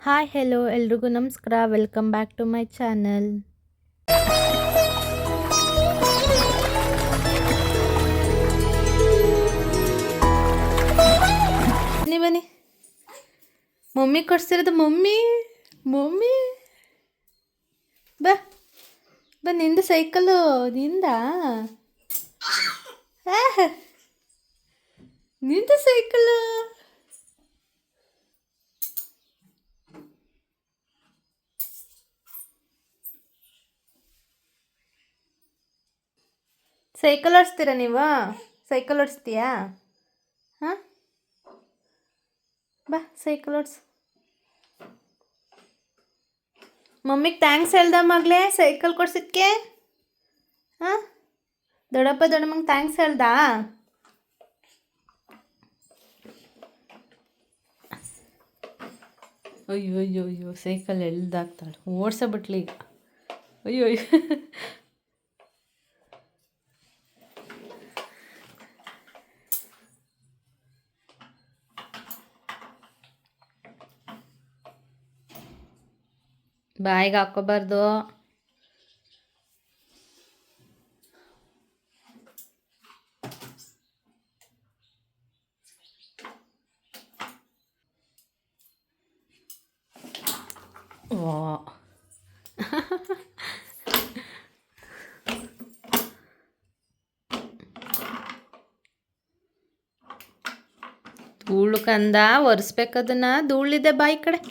Hi hello ಎಲ್ರಿಗೂ ನಮಸ್ಕಾರ. Welcome back to my channel. ಬನ್ನಿ ಮಮ್ಮಿ ಕೊಡ್ಸಿರೋದು. ಮಮ್ಮಿ ಮಮ್ಮಿ ಬಾ ಬಾ, ನಿಂದು ಸೈಕಲು ನಿಂದ, ನಿಂದು ಸೈಕಲು. ಸೈಕಲ್ ಓಡಿಸ್ತೀರಾ ನೀವು? ಸೈಕಲ್ ಓಡಿಸ್ತೀಯಾ? ಹಾಂ, ಬಾ ಸೈಕಲ್ ಓಡಿಸು. ಮಮ್ಮಿಗೆ ಥ್ಯಾಂಕ್ಸ್ ಹೇಳ್ದ ಮಗಳೇ ಸೈಕಲ್ ಕೊಡ್ಸಿದ್ಕೆ? ಹಾಂ, ದೊಡ್ಡಪ್ಪ ದೊಡ್ಡಮ್ಮಂಗೆ ಥ್ಯಾಂಕ್ಸ್ ಹೇಳ್ದಾ? ಅಯ್ಯೋ ಅಯ್ಯೋ ಅಯ್ಯೋ, ಸೈಕಲ್ ಎಳ್ದಾಗ್ತಾಳೆ, ಓಡಿಸಬಿಟ್ಲಿ ಈಗ. ಅಯ್ಯೋ ಅಯ್ಯೋ, ಬಾಯಿಗೆ ಹಾಕ್ಕೋಬಾರ್ದು. ಓ ಧೂಳು ಕಂದ, ಒರೆಸ್ಬೇಕದನ್ನ. ಧೂಳಿದೆ ಬಾಯಿ ಕಡೆ,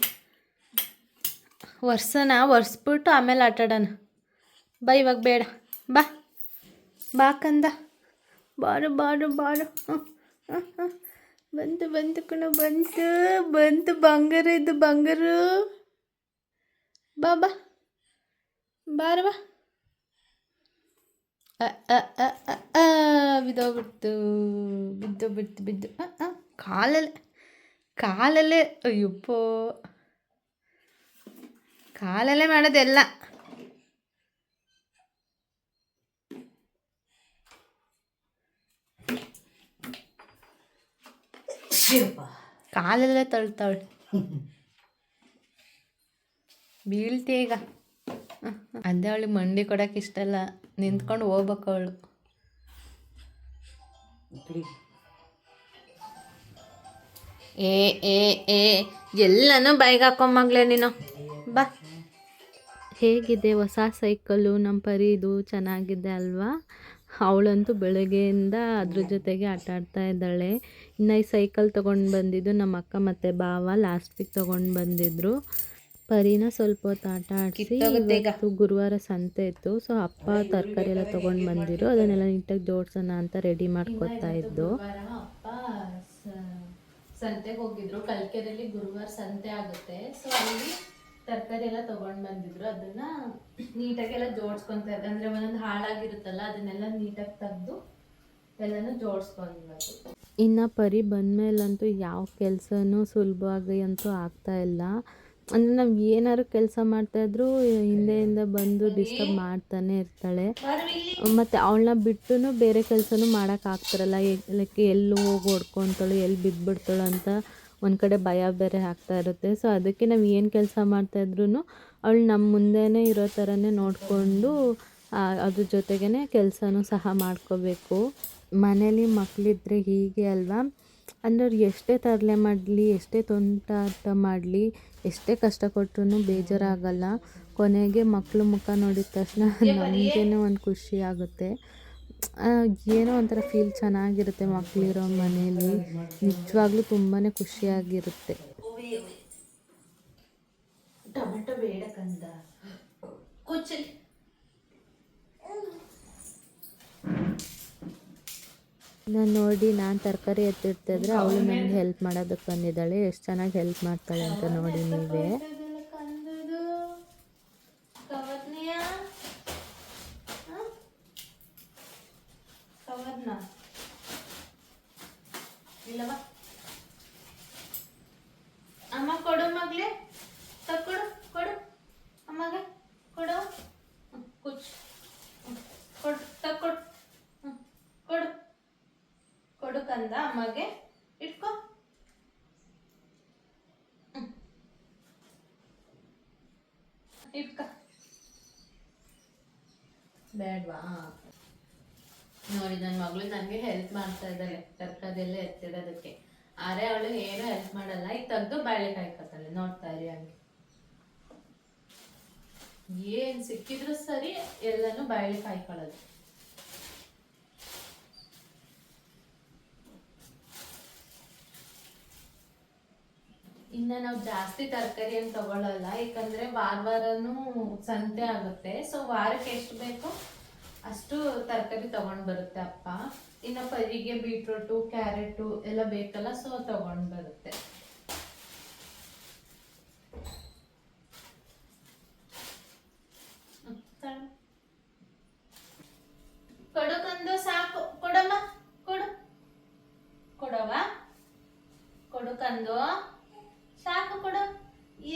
ಒರೆಸ್ಬಿಟ್ಟು ಆಮೇಲೆ ಆಟಾಡೋಣ. ಬಾ, ಇವಾಗ ಬೇಡ. ಬಾ ಬಾ ಕಂದ, ಬಾರು ಬಾರು ಬಾರು. ಬಂತು ಬಂತು ಕಣ, ಬಂತು ಬಂತು. ಬಂಗಾರ ಇದು ಬಂಗಾರು. ಬಾ ಬಾ ಬಾರ ಬಾ. ಬಿದ್ದೋಗ್ಬಿಡ್ತು ಬಿದ್ದು ಬಿದ್ದು. ಕಾಲಲ್ಲೇ ಅಯ್ಯಪ್ಪೋ, ಕಾಲಲ್ಲೇ ಮಾಡೋದೆಲ್ಲ. ಕಾಲಲ್ಲೇ ತಳ್ತಾವಳೆ, ಬೀಳ್ತೀಯ ಈಗ. ಅದೇ ಅವಳಿಗೆ ಮಂಡಿ ಕೊಡೋಕೆ ಇಷ್ಟ ಇಲ್ಲ, ನಿಂತ್ಕೊಂಡು ಹೋಗ್ಬೇಕು ಅವಳು. ಏ ಏ ಏ ಎಲ್ಲನೂ ಬೈಗೆ ಹಾಕೊಂಬಗ್ಲೇ ನೀನು. ಬಾ. ಹೇಗಿದೆ ಹೊಸ ಸೈಕಲ್ಲು ನಮ್ಮ ಪರಿದು? ಚೆನ್ನಾಗಿದೆ ಅಲ್ವಾ? ಅವಳಂತೂ ಬೆಳಗ್ಗೆಯಿಂದ ಅದ್ರ ಜೊತೆಗೆ ಆಟ ಆಡ್ತಾ ಇದ್ದಾಳೆ. ಇನ್ನು ಈ ಸೈಕಲ್ ತೊಗೊಂಡು ಬಂದಿದ್ದು ನಮ್ಮ ಅಕ್ಕ ಮತ್ತು ಭಾವ ಲಾಸ್ಟ್ ವೀಕ್ ತೊಗೊಂಡು ಬಂದಿದ್ರು. ಪರಿನ ಸ್ವಲ್ಪ ಹೊತ್ತು ಆಟ ಆಡಿಸಿ, ಇವತ್ತು ಗುರುವಾರ ಸಂತೆ ಇತ್ತು, ಸೊ ಅಪ್ಪ ತರಕಾರಿ ಎಲ್ಲ ತೊಗೊಂಡು ಬಂದಿರು, ಅದನ್ನೆಲ್ಲ ನೀಟಾಗಿ ಜೋಡಿಸೋಣ ಅಂತ ರೆಡಿ ಮಾಡ್ಕೊತಾ ಇದ್ದು. ಅಪ್ಪ ಸಂತೆಗೆ ಹೋಗಿದ್ರು, ಕಲ್ಕೆರೆಯಲ್ಲಿ ಗುರುವಾರ ಸಂತೆ ಆಗುತ್ತೆ, ಸೊ ಅಲ್ಲಿ ತರಕಾರಿ ಎಲ್ಲ ತೊಗೊಂಡು ಬಂದಿದ್ರು. ಅದನ್ನ ನೀಟಾಗೆಲ್ಲ ಜೋಡಿಸ್ಕೊತಾ ಇದ್ದೆ, ಅಂದರೆ ಒಂದೊಂದು ಹಾಳಾಗಿರುತ್ತಲ್ಲ ಅದನ್ನೆಲ್ಲ ನೀಟಾಗಿ ತೆಗೆದು ಎಲ್ಲನೂ ಜೋಡಿಸ್ಕೊಳ್ಬೇಕು. ಇನ್ನು ಪರಿ ಬಂದಮೇಲಂತೂ ಯಾವ ಕೆಲಸನೂ ಸುಲಭವಾಗಿ ಅಂತೂ ಆಗ್ತಾಯಿಲ್ಲ. ಅಂದರೆ ನಾವು ಏನಾದ್ರು ಕೆಲಸ ಮಾಡ್ತಾಯಿದ್ರು ಹಿಂದೆಯಿಂದ ಬಂದು ಡಿಸ್ಟರ್ಬ್ ಮಾಡ್ತಾನೆ ಇರ್ತಾಳೆ. ಮತ್ತು ಅವಳನ್ನ ಬಿಟ್ಟು ಬೇರೆ ಕೆಲಸನೂ ಮಾಡೋಕ್ಕಾಗ್ತಿರಲ್ಲ. ಲೈಕ್ ಎಲ್ಲಿ ಹೋಗಿ ಹೊಡ್ಕೊತಾಳು, ಎಲ್ಲಿ ಬಿದ್ದುಬಿಡ್ತಾಳು ಅಂತ ಒಂದು ಕಡೆ ಭಯ ಬೇರೆ ಆಗ್ತಾ ಇರುತ್ತೆ. ಸೊ ಅದಕ್ಕೆ ನಾವು ಏನು ಕೆಲಸ ಮಾಡ್ತಾಯಿದ್ರು ಅವಳು ನಮ್ಮ ಮುಂದೆನೇ ಇರೋ ಥರನೇ ನೋಡಿಕೊಂಡು ಅದ್ರ ಜೊತೆಗೇ ಕೆಲಸನೂ ಸಹ ಮಾಡ್ಕೋಬೇಕು. ಮನೇಲಿ ಮಕ್ಕಳಿದ್ರೆ ಹೀಗೆ ಅಲ್ವಾ? ಅಂದರೆ ಅವ್ರು ಎಷ್ಟೇ ತರಲೆ ಮಾಡಲಿ, ಎಷ್ಟೇ ತುಂಟಾಟ ಮಾಡಲಿ, ಎಷ್ಟೇ ಕಷ್ಟ ಕೊಟ್ಟರು ಬೇಜಾರಾಗಲ್ಲ. ಕೊನೆಗೆ ಮಕ್ಕಳು ಮುಖ ನೋಡಿದ ತಕ್ಷಣ ನಮಗೇನೋ ಒಂದು ಖುಷಿ ಆಗುತ್ತೆ. ಏನೋ ಒಂಥರ ಫೀಲ್ ಚೆನ್ನಾಗಿರುತ್ತೆ ಮಕ್ಕಳಿರೋ ಮನೇಲಿ. ನಿಜವಾಗ್ಲೂ ತುಂಬಾ ಖುಷಿಯಾಗಿರುತ್ತೆ. ಟೊಮೆಟೊ ಬೇಡ ಕಂದ, ಕೂಚಲಿ. ನಾನು ನೋಡಿ, ನಾನು ತರಕಾರಿ ಎತ್ತಿಡ್ತಿದ್ರೆ ಅವಳು ನನಗೆ ಹೆಲ್ಪ್ ಮಾಡೋದಕ್ಕೆ ಬಂದಿದ್ದಾಳೆ. ಎಷ್ಟು ಚೆನ್ನಾಗಿ ಹೆಲ್ಪ್ ಮಾಡ್ತಾಳೆ ಅಂತ ನೋಡಿ ನೀವೇ. ಅಮ್ಮ ಕೊಡು ಮಗಳೇ, ತಕ್ಕೊಡು, ಕೊಡು ಅಮ್ಮಗೆ, ಕೊಡು, ಕುಚ್ ಕೊಡು, ತಕ್ಕೊಡು, ಕೊಡು ಕೊಡು ಕಂದ, ಅಮ್ಮಗೆ ಇಟ್ಕೋ. ಇಟ್ಕ ಬೇಡವಾ. ನೋಡಿ ನನ್ನ ಮಗಳು ನನಗೆ ಹೆಲ್ಪ್ ಮಾಡ್ತಾ ಇದ್ದಾಳೆ ತರಕಾರಿಯೆಲ್ಲ ಎತ್ತಿಡೋದಕ್ಕೆ. ಆದ್ರೆ ಅವಳು ಏನು ಹೆಲ್ಪ್ ಮಾಡಲ್ಲ. ಈಗ ತೆಗ್ದು ಬಾಳೆ ಕಾಯ್ಕೊತಾಳೆ, ನೋಡ್ತಾ ಇರಿ ಹಂಗೆ. ಏನ್ ಸಿಕ್ಕಿದ್ರು ಸರಿ ಎಲ್ಲಾನು ಬಾಳೆ ಕಾಯ್ಕೊಳ್ಳೋದು. ಇನ್ನ ನಾವು ಜಾಸ್ತಿ ತರಕಾರಿ ಏನು ತಗೊಳ್ಳಲ್ಲ, ಯಾಕಂದ್ರೆ ವಾರನೂ ಸಂತೆ ಆಗುತ್ತೆ. ಸೊ ವಾರಕ್ಕೆ ಎಷ್ಟು ಬೇಕೋ ಅಷ್ಟು ತರಕಾರಿ ತಗೊಂಡ್ ಬರುತ್ತೆ ಅಪ್ಪ. ಇನ್ನು ಪರಿಗೆ ಬೀಟ್ರೂಟು ಕ್ಯಾರೆಟು ಎಲ್ಲ ಬೇಕಲ್ಲ, ಸೊ ತಗೊಂಡ್ ಬರುತ್ತೆ. ಕೊಡಕಂದು ಸಾಕು. ಕೊಡಮ್ಮ, ಕೊಡು ಕೊಡವ, ಕೊಡುಕಂದು ಸಾಕು, ಕೊಡು.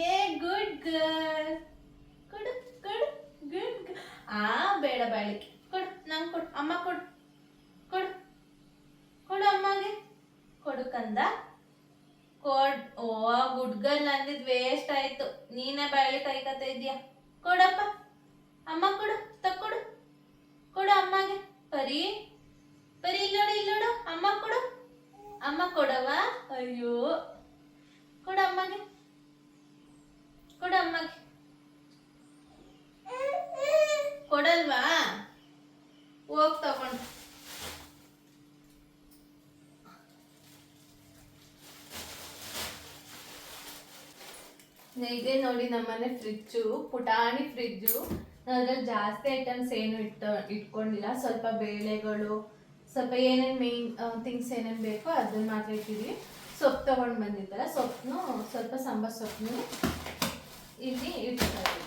ಏ ಗುಡ್ ಗರ್ಲ್, ಕೊಡು ಕೊಡು, ಗುಡ್. ಬೇಡ ಬಾಳಿಕೆ, ಕೊಡು ನಂಗೆ ಕೊಡು. ಅಮ್ಮ ಕೊಡು, ಕೊಡು ಕೊಡು ಅಮ್ಮಗೆ, ಕೊಡು ಕಂದ, ಕೊಡ್. ಓ ಗುಡ್ ಗರ್ಲ್ ಅಂದಿದ್ ವೇಸ್ಟ್ ಆಯ್ತು, ನೀನೇ ಬಾಳಿ ಕೈಕತ್ತ ಇದೀಯ. ಕೊಡಪ್ಪ, ಅಮ್ಮ ಕೊಡು, ತಕ್ಕೊಡು, ಕೊಡು ಅಮ್ಮಗೆ. ಪರಿ ಪರಿ, ಇಲ್ಲೋಡು ಇಲ್ಲೋಡು, ಅಮ್ಮ ಕೊಡು. ಅಮ್ಮ ಕೊಡವ. ಅಯ್ಯೋ, ಕೊಡು ಅಮ್ಮಗೆ, ಕೊಡು ಅಮ್ಮಗೆ. ಕೊಡಲ್ವಾ? ಹೋಗ್ ತಗೊಂಡು. ಇದೆ ನೋಡಿ ನಮ್ಮನೆ ಫ್ರಿಜ್ಜು, ಪುಟಾಣಿ ಫ್ರಿಜ್ಜು. ಅದ್ರಲ್ಲಿ ಜಾಸ್ತಿ ಐಟಮ್ಸ್ ಏನು ಇಟ್ಕೊಂಡಿಲ್ಲ. ಸ್ವಲ್ಪ ಬೇಳೆಗಳು, ಸ್ವಲ್ಪ ಏನೇನು ಮೇನ್ ಥಿಂಗ್ಸ್ ಏನೇನು ಬೇಕೋ ಅದನ್ನ ಮಾತ್ರ ಇಟ್ಟಿದ್ವಿ. ಸೊಪ್ಪು ತಗೊಂಡು ಬಂದಿದ್ದಲ್ಲ, ಸೊಪ್ಪನ್ನು ಸ್ವಲ್ಪ ಸಾಂಬಾರು ಸೊಪ್ಪನ್ನು ಇಲ್ಲಿ ಇಡ್ತಾ ಇದ್ದೀವಿ.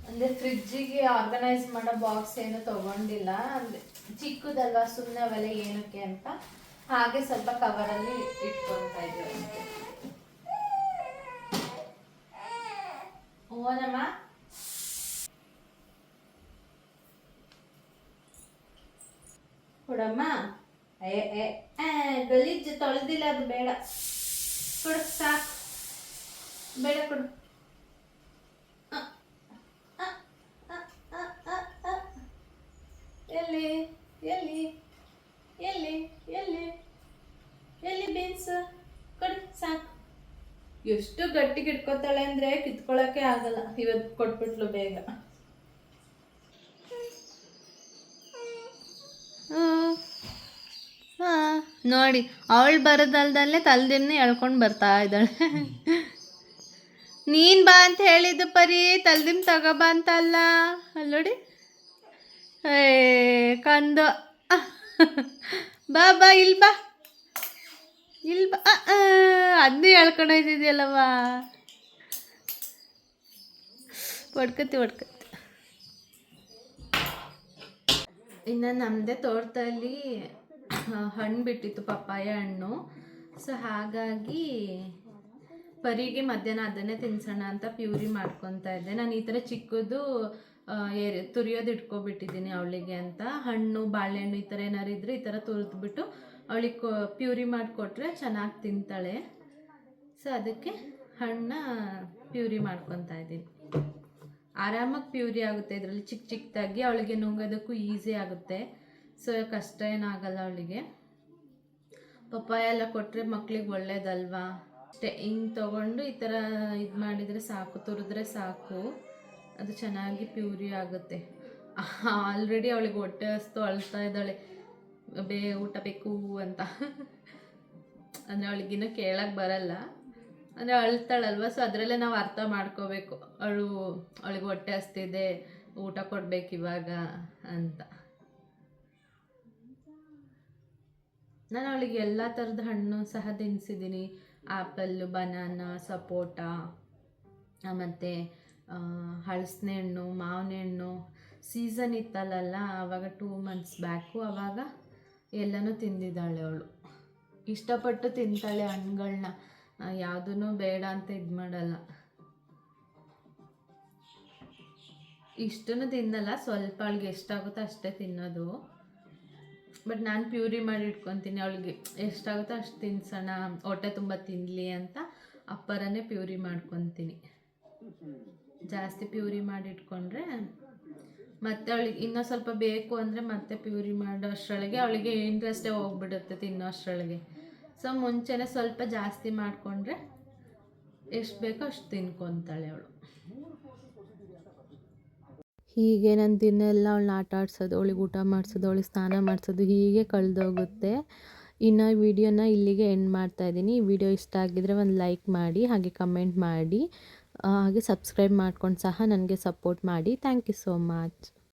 ಅಂದರೆ ಫ್ರಿಜ್ಜಿಗೆ ಆರ್ಗನೈಸ್ ಮಾಡೋ ಬಾಕ್ಸ್ ಏನು ತಗೊಂಡಿಲ್ಲ, ಅಂದರೆ ಚಿಕ್ಕದಲ್ವಾ, ಸುಮ್ಮನೆ ಅವೆಲ್ಲ ಏನಕ್ಕೆ ಅಂತ ಹಾಗೆ ಸ್ವಲ್ಪ ಕವರಲ್ಲಿ ಇಟ್ಕೊಳ್ತಾ ಇದ್ದೀವಿ. ಓನಮ್ಮ, ಕೊಡಮ್ಮ. ಗಲೀಜು ತೊಳೆದಿಲ್ಲ, ಅದು ಬೇಡ. ಕೊಡು ಸಾಕು, ಬೇಡ ಕೊಡು. ಎಲ್ಲಿ ಎಲ್ಲಿ ಎಲ್ಲಿ ಎಲ್ಲಿ ಎಲ್ಲಿ ಬೀನ್ಸ್? ಕೊಡು ಸಾಕು. ಎಷ್ಟು ಗಟ್ಟಿಗೆ ಇಟ್ಕೊತಾಳೆ ಅಂದರೆ ಕಿತ್ಕೊಳ್ಳೋಕ್ಕೆ ಆಗಲ್ಲ. ಇವತ್ತು ಕೊಟ್ಬಿಟ್ಲು ಬೇಗ. ನೋಡಿ ಅವಳು ಬರೋದಲ್ದಲ್ಲೇ ತಲೆದಿನ್ನೇ ಎಳ್ಕೊಂಡು ಬರ್ತಾ ಇದ್ದಾಳೆ. ನೀನು ಬಾ ಅಂತ ಹೇಳಿದ್ದು ಪರಿ, ತಲೆದಿಮ್ ತಗೋಬಾ ಅಂತ ಅಲ್ಲ. ಅಲ್ಲೋಡಿ, ಕಂದು ಬಾ ಬಾ, ಇಲ್ಲಿ ಬಾ, ಇಲ್ಲಿ ಬಾ. ಅದನ್ನೇ ಹೇಳ್ಕೊಂಡೋಯ್ತಿದ್ಯಲ್ಲವ, ಹೊಡ್ಕತ್ತಿ ಹೊಡ್ಕತ್ತಿ. ಇನ್ನು ನಮ್ಮದೇ ತೋಟದಲ್ಲಿ ಹಣ್ಣು ಬಿಟ್ಟಿತ್ತು, ಪಪ್ಪಾಯ ಹಣ್ಣು. ಸೊ ಹಾಗಾಗಿ ಪರಿಗೆ ಮಧ್ಯಾಹ್ನ ಅದನ್ನೇ ತಿನ್ಸೋಣ ಅಂತ ಪ್ಯೂರಿ ಮಾಡ್ಕೊತಾ ಇದ್ದೆ. ನಾನು ಈ ಥರ ಚಿಕ್ಕದು ತುರಿಯೋದು ಇಟ್ಕೊಬಿಟ್ಟಿದ್ದೀನಿ ಅವಳಿಗೆ ಅಂತ. ಹಣ್ಣು, ಬಾಳೆಹಣ್ಣು ಈ ಥರ ಏನಾರು ಇದ್ದರೆ ಈ ಥರ ತುರಿದ್ಬಿಟ್ಟು ಅವಳಿಗೆ ಪ್ಯೂರಿ ಮಾಡಿಕೊಟ್ರೆ ಚೆನ್ನಾಗಿ ತಿಂತಾಳೆ. ಸೊ ಅದಕ್ಕೆ ಹಣ್ಣನ್ನ ಪ್ಯೂರಿ ಮಾಡ್ಕೊತಾ ಇದ್ದೀನಿ. ಆರಾಮಾಗಿ ಪ್ಯೂರಿ ಆಗುತ್ತೆ ಇದರಲ್ಲಿ, ಚಿಕ್ಕ ಚಿಕ್ಕದಾಗಿ. ಅವಳಿಗೆ ನುಂಗೋದಕ್ಕೂ ಈಸಿ ಆಗುತ್ತೆ. ಸೊ ಕಷ್ಟ ಏನಾಗಲ್ಲ ಅವಳಿಗೆ. ಪಪ್ಪಾಯ ಎಲ್ಲ ಕೊಟ್ಟರೆ ಮಕ್ಳಿಗೆ ಒಳ್ಳೇದಲ್ವಾ. ಅಷ್ಟೇ, ಹಿಂಗೆ ತೊಗೊಂಡು ಈ ಥರ ಇದು ಮಾಡಿದರೆ ಸಾಕು, ತುರಿದ್ರೆ ಸಾಕು, ಅದು ಚೆನ್ನಾಗಿ ಪ್ಯೂರಿ ಆಗುತ್ತೆ. ಆಲ್ರೆಡಿ ಅವಳಿಗೆ ಹೊಟ್ಟೆ ಹಸ್ತು, ಅಳ್ತಾ ಇದ್ದಾಳೆ, ಊಟ ಬೇಕು ಅಂತ. ಅಂದರೆ ಅವಳಿಗಿನ್ನೂ ಕೇಳಕ್ಕೆ ಬರಲ್ಲ, ಅಂದರೆ ಅಳ್ತಾಳಲ್ವ. ಸೊ ಅದರಲ್ಲೇ ನಾವು ಅರ್ಥ ಮಾಡ್ಕೋಬೇಕು, ಅವಳಿಗೆ ಹೊಟ್ಟೆ ಹಸ್ತಿದೆ, ಊಟ ಕೊಡ್ಬೇಕು ಇವಾಗ ಅಂತ. ನಾನು ಅವಳಿಗೆ ಎಲ್ಲ ಥರದ ಹಣ್ಣು ಸಹ ತಿನ್ನಿಸಿದ್ದೀನಿ. ಆ್ಯಪಲ್ಲು, ಬನಾನ, ಸಪೋಟ, ಮತ್ತು ಹಲಸಿನ ಹಣ್ಣು, ಮಾವಿನ ಹಣ್ಣು. ಸೀಸನ್ ಇತ್ತಲ್ಲ ಆವಾಗ 2 months ಬ್ಯಾಕು, ಆವಾಗ ಎಲ್ಲನೂ ತಿಂದಿದ್ದಾಳೆ ಅವಳು. ಇಷ್ಟಪಟ್ಟು ತಿಂತಾಳೆ ಹಣ್ಣುಗಳನ್ನ, ಯಾವುದೂ ಬೇಡ ಅಂತ ಇದು ಮಾಡಲ್ಲ. ಇಷ್ಟನ್ನು ತಿನ್ನಲ್ಲ, ಸ್ವಲ್ಪ ಅವಳಿಗೆ ಎಷ್ಟಾಗುತ್ತೋ ಅಷ್ಟೇ ತಿನ್ನೋದು. ಬಟ್ ನಾನು ಪ್ಯೂರಿ ಮಾಡಿ ಇಟ್ಕೊತೀನಿ, ಅವಳಿಗೆ ಎಷ್ಟಾಗುತ್ತೋ ಅಷ್ಟು ತಿನ್ಸೋಣ, ಹೊಟ್ಟೆ ತುಂಬ ತಿನ್ನಲಿ ಅಂತ ಅಪ್ಪರನೇ ಪ್ಯೂರಿ ಮಾಡ್ಕೊತೀನಿ. ಜಾಸ್ತಿ ಪ್ಯೂರಿ ಮಾಡಿಟ್ಕೊಂಡ್ರೆ ಮತ್ತೆ ಅವಳಿಗೆ ಇನ್ನೂ ಸ್ವಲ್ಪ ಬೇಕು ಅಂದರೆ ಮತ್ತೆ ಪ್ಯೂರಿ ಮಾಡೋ ಅಷ್ಟರೊಳಗೆ ಅವಳಿಗೆ ಇಂಟ್ರೆಸ್ಟೇ ಹೋಗ್ಬಿಡುತ್ತೆ ತಿನ್ನೋ ಅಷ್ಟರೊಳಗೆ. ಸೊ ಮುಂಚೆನೇ ಸ್ವಲ್ಪ ಜಾಸ್ತಿ ಮಾಡಿಕೊಂಡ್ರೆ ಎಷ್ಟು ಬೇಕೋ ಅಷ್ಟು ತಿನ್ಕೊತಾಳೆ ಅವಳು. ಹೀಗೆ ನನ್ನ ದಿನ ಎಲ್ಲ ಅವಳನ್ನ ಆಟ ಆಡ್ಸೋದು, ಅವಳಿಗೆ ಊಟ ಮಾಡಿಸೋದು, ಅವಳಿಗೆ ಸ್ನಾನ ಮಾಡಿಸೋದು ಹೀಗೆ ಕಳೆದೋಗುತ್ತೆ. ಇನ್ನು ವಿಡಿಯೋನ ಇಲ್ಲಿಗೆ ಎಂಡ್ ಮಾಡ್ತಾಯಿದ್ದೀನಿ. ಈ ವಿಡಿಯೋ ಇಷ್ಟ ಆಗಿದರೆ ಒಂದು ಲೈಕ್ ಮಾಡಿ, ಹಾಗೆ ಕಮೆಂಟ್ ಮಾಡಿ, ಹಾಗೆ ಸಬ್ಸ್ಕ್ರೈಬ್ ಮಾಡ್ಕೊಂಡು ಸಹ ನನಗೆ ಸಪೋರ್ಟ್ ಮಾಡಿ. Thank you so much.